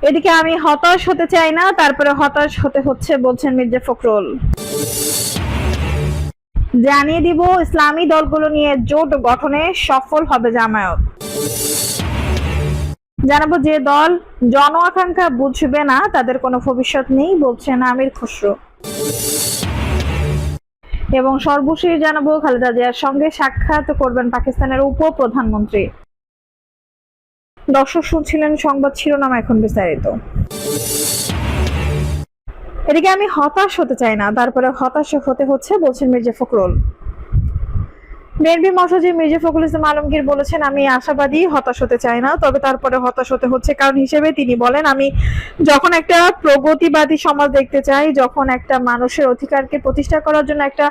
এদিকে আমি হতাশ হতে চাই না, তারপরে হতাশ হতে হচ্ছে বলছেন মির্জা ফখরুল। জানিয়ে দিব, ইসলামী দলগুলো নিয়ে জোট গঠনে সফল হবে জামায়াত। জানাবো, যে দল জন আকাঙ্ক্ষা বুঝবে না তাদের কোনো ভবিষ্যৎ নেই বলছেন আমির খসরু। এবং সর্বশেষ জানাবো, খালেদা জিয়ার সঙ্গে সাক্ষাৎ করবেন পাকিস্তানের উপপ্রধানমন্ত্রী। দর্শক শুনছিলেন সংবাদ শিরোনাম, এখন বিস্তারিত। এদিকে আমি হতাশ হতে চাই না, তারপরে হতাশ হতে হচ্ছে বলছেন মির্জা ফখরুল। বিএনপি মহাসচিব মির্জা ফখরুল ইসলাম আলমগীর বলেছেন, আমি আশাবাদী, হতাশ হতে চাই না, তবে তারপরে হতাশ হতে হচ্ছে। কারণ হিসেবে তিনি বলেন, আমি যখন একটা প্রগতিবাদী সমাজ দেখতে চাই, যখন একটা মানুষের অধিকারকে প্রতিষ্ঠা করার জন্য একটা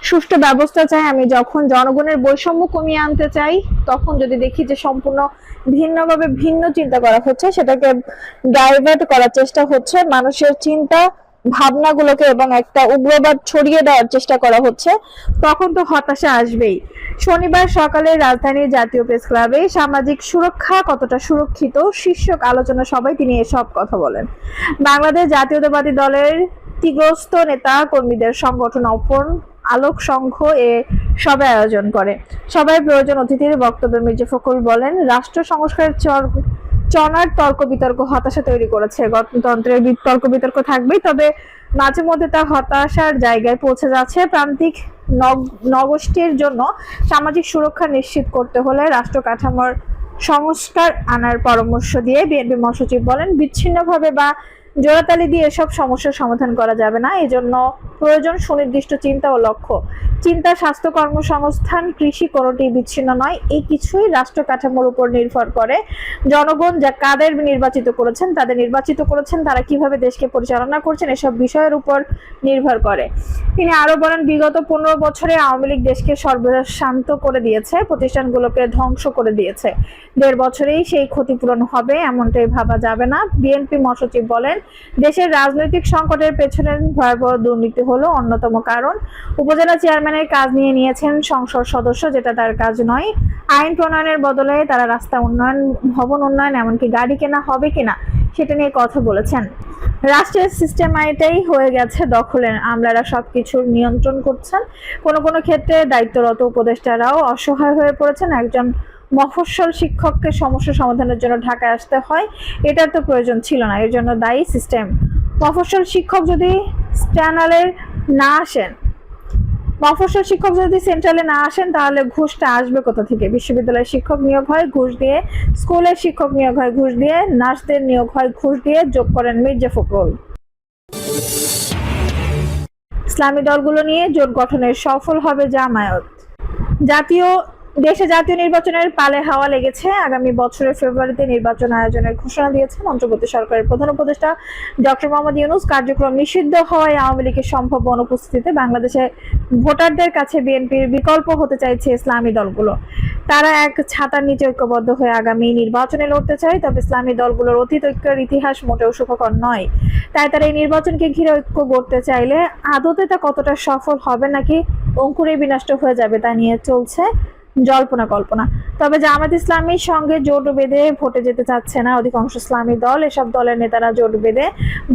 সুষ্ঠু ব্যবস্থা চাই, আমি যখন জনগণের বৈষম্য কমিয়ে আনতে চাই, তখন যদি দেখি যে সম্পূর্ণ ভিন্নভাবে ভিন্ন চিন্তা করা হচ্ছে, সেটাকে ডাইভার্ট করার চেষ্টা হচ্ছে, মানুষের চিন্তা ভাবনাগুলোকে এবং একটা উগ্রবাদ ছড়িয়ে দেওয়ার চেষ্টা করা হচ্ছে, তখন তো হতাশা আসবেই। শনিবার সকালে রাজধানীর জাতীয় প্রেস ক্লাবে সামাজিক সুরক্ষা কতটা সুরক্ষিত শীর্ষক আলোচনা সভায় তিনি এসব কথা বলেন। বাংলাদেশ জাতীয়তাবাদী দলের তিগ্রস্ত নেতা কর্মীদের সংগঠন অপর আলোক সংঘ এ সভায় আয়োজন করে। সভায় প্রয়োজন অতিথির বক্তব্যে মির্জা ফখরুল বলেন, রাষ্ট্র সংস্কারের চনার তর্ক বিতর্ক হতাশা তৈরি করেছে। গণতন্ত্রের তর্ক বিতর্ক থাকবেই, তবে মাঝে মধ্যে তা হতাশার জায়গায় পৌঁছে যাচ্ছে। প্রান্তিক নগোষ্ঠীর জন্য সামাজিক সুরক্ষা নিশ্চিত করতে হলে রাষ্ট্র কাঠামোর সংস্কার আনার পরামর্শ দিয়ে বিএনপি মহাসচিব বলেন, বিচ্ছিন্নভাবে বা জোড়াতালি দিয়ে এসব সমস্যার সমাধান করা যাবে না। এজন্য প্রয়োজন সুনির্দিষ্ট চিন্তা ও লক্ষ্য। চিন্তা, স্বাস্থ্য, কর্মসংস্থান, কৃষি কোনোটি বিচ্ছিন্ন নয়। এই কিছুই রাষ্ট্র কাঠামোর উপর নির্ভর করে। জনগণ যা কাদের নির্বাচিত করেছেন, তারা কিভাবে দেশকে পরিচালনা করছেন, এসব বিষয়ের উপর নির্ভর করে। তিনি আরো বলেন, বিগত 15 বছরে আওয়ামী লীগ দেশকে সর্বশান্ত করে দিয়েছে, প্রতিষ্ঠানগুলোকে ধ্বংস করে দিয়েছে। 1.5 বছরেই সেই ক্ষতিপূরণ হবে এমনটাই ভাবা যাবে না। বিএনপি মহাসচিব বলেন, দেশের রাজনৈতিক সংকটের পেছনে ভয়াবহ দুর্নীতি হলো অন্যতম কারণ। উপজেলা চেয়ারম্যানের কাজ নিয়ে নিয়েছেন সংসদ সদস্য, যেটা তার কাজ নয়। আইন প্রণয়নের বদলে তারা রাস্তা উন্নয়ন, ভবন উন্নয়ন, এমনকি গাড়ি কেনা হবে কিনা সেটা নিয়ে কথা বলেছেন। রাষ্ট্রের সিস্টেমটাই হয়ে গেছে দখলের, আমলারা সবকিছুর নিয়ন্ত্রণ করছেন। কোনো ক্ষেত্রে দায়িত্বরত উপদেষ্টারাও অসহায় হয়ে পড়েছেন। একজন মফস্বল শিক্ষককে সমস্যা সমাধানের জন্য ঢাকায় আসতে হয়, এটার তো প্রয়োজন ছিল না। এর জন্য দায়ী সিস্টেম। মফস্বল শিক্ষক যদি সেন্ট্রালে না আসেন, তাহলে ঘুষটা আসবে কোথা থেকে? বিশ্ববিদ্যালয়ের শিক্ষক নিয়োগ হয় ঘুষ দিয়ে, স্কুলের শিক্ষক নিয়োগ হয় ঘুষ দিয়ে, নার্সদের নিয়োগ হয় ঘুষ দিয়ে, যোগ করেন মির্জা ফখরুল। ইসলামী দলগুলো নিয়ে জোট গঠনে সফল হবে জামায়াত। দেশে জাতীয় নির্বাচনের পালে হাওয়া লেগেছে। আগামী বছরের ফেব্রুয়ারিতে নির্বাচন আয়োজনের ঘোষণা দিয়েছেন অন্তর্বর্তী সরকারের প্রধান উপদেষ্টা ডক্টর মোহাম্মদ ইউনূস। কার্যক্রম নিষিদ্ধ হওয়ায় আওয়ামী লীগের সম্ভাব্য অনুপস্থিতিতে বাংলাদেশের ভোটারদের কাছে বিএনপির বিকল্প হতে চাইছে ইসলামী দলগুলো। তারা এক ছাতার নিচে ঐক্যবদ্ধ হয়ে আগামী নির্বাচনে লড়তে চায়। তবে ইসলামী দলগুলোর অতীত ঐক্যের ইতিহাস মোটেও সুখকর নয়। তাই তারা এই নির্বাচনকে ঘিরে ঐক্য গড়তে চাইলে আদতে তা কতটা সফল হবে, নাকি অঙ্কুরে বিনষ্ট হয়ে যাবে, তা নিয়ে চলছে জল্পনা কল্পনা। তবে জামায়াত ইসলামীর সঙ্গে জোট বেঁধে ভোটে যেতে চাচ্ছে না অধিকাংশ ইসলামী দল। এসব দলের নেতারা জোট বেঁধে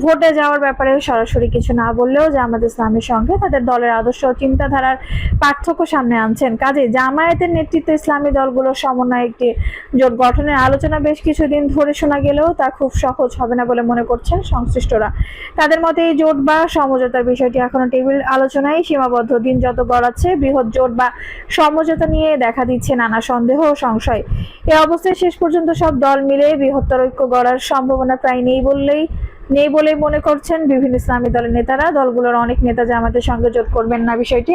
ভোটে যাওয়ার ব্যাপারে সরাসরি কিছু না বললেও জামায়াত ইসলামীর সঙ্গে তাদের দলের আদর্শ ও চিন্তাধারার পার্থক্য সামনে আনছেন। কাজে জামায়াতের নেতৃত্বে ইসলামী দলগুলোর সমন্বয়ে একটি জোট গঠনের আলোচনা বেশ কিছুদিন ধরে শোনা গেলেও তা খুব সহজ হবে না বলে মনে করছেন সংশ্লিষ্টরা। তাদের মতে এই জোট বা সমঝোতার বিষয়টি এখনো টেবিল আলোচনায় সীমাবদ্ধ। দিন যত গড়াচ্ছে, বৃহৎ জোট বা সমঝোতা নিয়ে দেখা দিচ্ছে নানা সন্দেহ ও সংশয়। এই অবস্থায় শেষ পর্যন্ত সব দল মিলে বৃহত্তর ঐক্য গড়ার সম্ভাবনা প্রায় নেই বলেই মনে করছেন বিভিন্ন ইসলামী দলের নেতারা। দলগুলোর অনেক নেতা জামাতের সঙ্গে জোট করবেন না বিষয়টি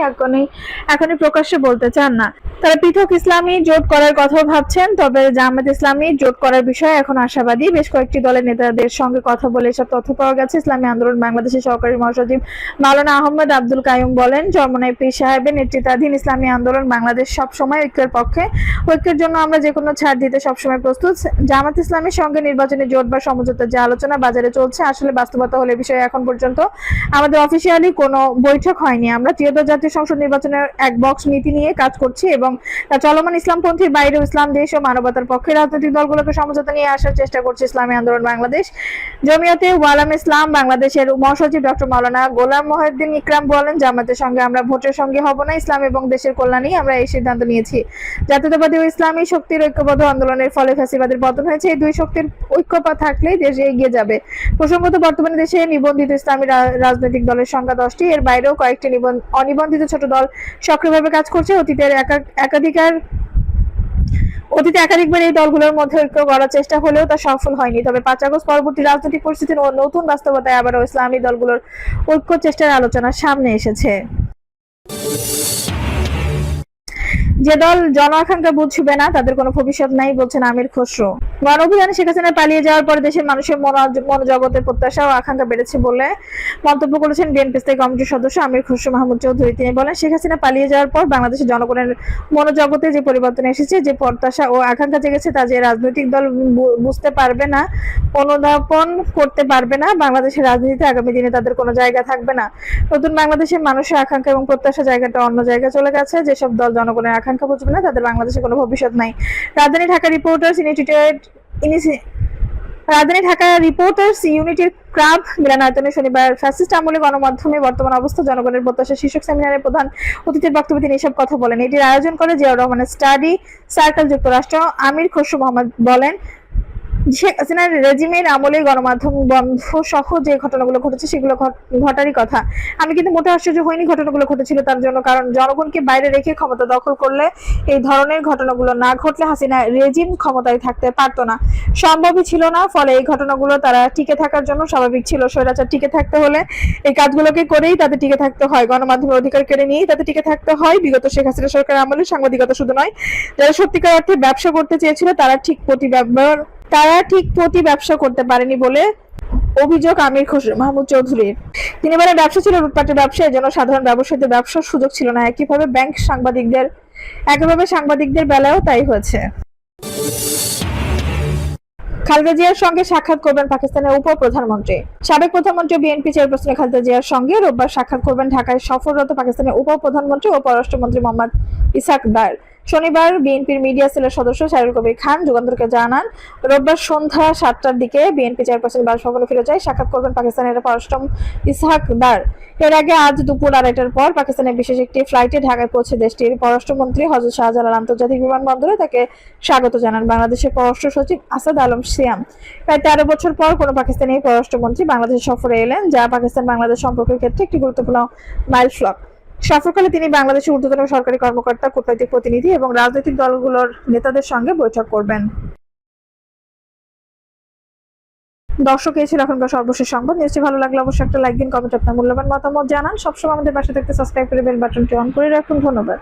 এখনই প্রকাশ্যে বলতে চান না। তারা পৃথক ইসলামী জোট করার কথাও ভাবছেন। তবে জামাত ইসলামী জোট করার বিষয়ে এখন আশাবাদী। বেশ কয়েকটি দলের নেতাদের সঙ্গে কথা বলে এসব তথ্য পাওয়া গেছে। ইসলামী আন্দোলন বাংলাদেশের সহকারী মহাসচিব মাওলানা আহমদ আব্দুল কাইয়ুম বলেন, চরমনাই পীর সাহেবের নেতৃত্বাধীন ইসলামী আন্দোলন বাংলাদেশ সবসময় ঐক্যের পক্ষে। ঐক্যের জন্য আমরা যে কোনো ছাড় দিতে সবসময় প্রস্তুত। জামাত ইসলামীর সঙ্গে নির্বাচনী জোট বা সমঝোতার যে আলোচনা বাজারে চলছে, হচ্ছে, আসলে বাস্তবতা হলে বিষয়ে এখন পর্যন্ত আমাদের অফিসিয়ালি কোনো বৈঠক হয়নি। আমরা ত্রয়োদশ জাতীয় সংসদ নির্বাচনের এক বক্স নীতি নিয়ে কাজ করছি এবং চলমান ইসলামপন্থীর বাইরেও ইসলাম দেশ ও মানবতার পক্ষে রাজনৈতিক দলগুলোকে সমঝোতা নিয়ে আসার চেষ্টা করছে ইসলামী আন্দোলন বাংলাদেশ। জমিয়তে ওয়ালামা ইসলাম বাংলাদেশের মহাসচিব ডক্টর মাওলানা গোলাম মহিউদ্দিন ইকরাম বলেন, জামাতের সঙ্গে আমরা ভোটের সঙ্গে হব না, ইসলাম এবং দেশের কল্যাণেই আমরা এই সিদ্ধান্ত নিয়েছি। জাতীয়তাবাদী ও ইসলামী শক্তির ঐক্যবদ্ধ আন্দোলনের ফলে ফ্যাসিবাদের পতন হয়েছে। এই দুই শক্তির ঐক্য থাকলেই দেশ এগিয়ে যাবে। প্রসঙ্গত, বর্তমানে দেশে নিবন্ধিত ইসলামী রাজনৈতিক দলের সংখ্যা 10টি। এর বাইরেও কয়েকটি অনিবন্ধিত ছোট দল সক্রিয়ভাবে কাজ করছে। অতীতে একাধিকবার এই দলগুলোর মধ্যে ঐক্য করার চেষ্টা হলেও তা সফল হয়নি। তবে 5 আগস্ট পরবর্তী রাজনৈতিক পরিস্থিতির ও নতুন বাস্তবতায় আবারও ইসলামী দলগুলোর ঐক্য চেষ্টার আলোচনা সামনে এসেছে। যে দল জন আকাঙ্ক্ষা বুঝবে না তাদের কোনো ভবিষ্যৎ নাই, বলছেন আমির খসরু। গণ অভিযানে শেখ হাসিনা পালিয়ে যাওয়ার পরে দেশের মানুষের মনোজগতের প্রত্যাশা ও আকাঙ্ক্ষা বেড়েছে বলে মন্তব্য করেছেন বিএনপি স্থায়ী কমিটির সদস্য আমির খসরু মাহমুদ চৌধুরী। তিনি বলেন, শেখ হাসিনা পালিয়ে যাওয়ার পর বাংলাদেশের জনগণের মনোজগতে যে পরিবর্তন এসেছে, যে প্রত্যাশা ও আকাঙ্ক্ষা জেগেছে, তা যে রাজনৈতিক দল বুঝতে পারবে না, অনুধাবন করতে পারবে না, বাংলাদেশের রাজনীতিতে আগামী দিনে তাদের কোনো জায়গা থাকবে না। নতুন বাংলাদেশের মানুষের আকাঙ্ক্ষা এবং প্রত্যাশা জায়গাটা অন্য জায়গায় চলে গেছে। যেসব দল জনগণের আকাঙ্ক্ষা বুঝবে না তাদের বাংলাদেশে কোনো ভবিষ্যৎ নাই। রাজধানী ঢাকা রিপোর্টার্স ইউনিটির ক্লাব মিলনায়তনে শনিবার ফ্যাসিস্ট আমলে গণমাধ্যমে বর্তমান অবস্থা জনগণের প্রত্যাশা শীর্ষক সেমিনারের প্রধান অতিথির বক্তব্যে তিনি এসব কথা বলেন। এটির আয়োজন করে জিয়াউর রহমানের স্টাডি সার্কেল যুক্তরাষ্ট্র। আমির খসরু মোহাম্মদ বলেন, শেখ হাসিনার রেজিমের আমলে গণমাধ্যম বন্ধ সহ যে ঘটনাগুলো ঘটেছে সেগুলো ঘটারই কথা। আমি কিন্তু মোটে আশ্চর্য হইনি ঘটনাগুলো ঘটেছিল তার জন্য, কারণ জনগণকে বাইরে রেখে ক্ষমতা দখল করলে এই ধরনের ঘটনাগুলো না ঘটলে হাসিনা রেজিম ক্ষমতায় থাকতে পারতো না, সম্ভবই ছিল না। ফলে এই ঘটনাগুলো তারা টিকে থাকার জন্য স্বাভাবিক ছিল। স্বৈরাচার টিকে থাকতে হলে এই কাজগুলোকে করেই তাদের টিকে থাকতে হয়, গণমাধ্যমের অধিকার কেড়ে নিয়েই তাদের টিকে থাকতে হয়। বিগত শেখ হাসিনা সরকারের আমলে সাংবাদিকতা শুধু নয়, যারা সত্যিকার অর্থে ব্যবসা করতে চেয়েছিল তারা ঠিক প্রতি ব্যবসা করতে পারেনি বলে অভিযোগ আমির খসরু মাহমুদ চৌধুরীর। তিনি বলেন, ব্যবসা ছিল লুটপাটের ব্যবসা, এজন্য সাধারণ ব্যবসায়ীদের ব্যবসার সুযোগ ছিল না। একইভাবে সাংবাদিকদের বেলায়ও তাই হয়েছে। খালেদা জিয়ার সঙ্গে সাক্ষাৎ করবেন পাকিস্তানের উপপ্রধানমন্ত্রী। সাবেক প্রধানমন্ত্রী বিএনপি চেয়ারপারসন খালেদা জিয়ার সঙ্গে রোববার সাক্ষাৎ করবেন ঢাকায় সফররত পাকিস্তানের উপপ্রধানমন্ত্রী ও পররাষ্ট্রমন্ত্রী মোহাম্মদ ইসহাক দার। শনিবার বিএনপির মিডিয়া সেলের সদস্য সাইরুল কবির খান যুগান্তরকে জানান, রোববার সন্ধ্যা 7টার দিকে বিএনপি চেয়ারপারসন বাসভবনে ফিরে যায় সাক্ষাৎ করবেন পাকিস্তানের পররাষ্ট্রমন্ত্রী ইসহাক দার। এর আগে আজ দুপুর 2:30টার পর পাকিস্তানের বিশেষ একটি ফ্লাইটে ঢাকায় পৌঁছে দেশটির পররাষ্ট্রমন্ত্রী হযরত শাহজালাল আন্তর্জাতিক বিমানবন্দরে তাকে স্বাগত জানান বাংলাদেশের পররাষ্ট্র সচিব আসাদ আলম সিয়াম। প্রায় 13 বছর পর কোনো পাকিস্তানি পররাষ্ট্রমন্ত্রী বাংলাদেশ সফরে এলেন, যা পাকিস্তান বাংলাদেশ সম্পর্কের ক্ষেত্রে একটি গুরুত্বপূর্ণ মাইলফলক। সফরকালে তিনি বাংলাদেশের ঊর্ধ্বতন সরকারি কর্মকর্তা, কূটনৈতিক প্রতিনিধি এবং রাজনৈতিক দলগুলোর নেতাদের সঙ্গে বৈঠক করবেন। দর্শক, এই ছিল এখনকার সর্বশেষ সংবাদ। নিশ্চয়ই ভালো লাগলে অবশ্যই একটা লাইক দিন, কমেন্ট আপনার মূল্যবান মতামত জানান। সবসময় আমাদের পাশে থাকতে সাবস্ক্রাইব করে বেল বাটনটি অন করে রাখুন। ধন্যবাদ।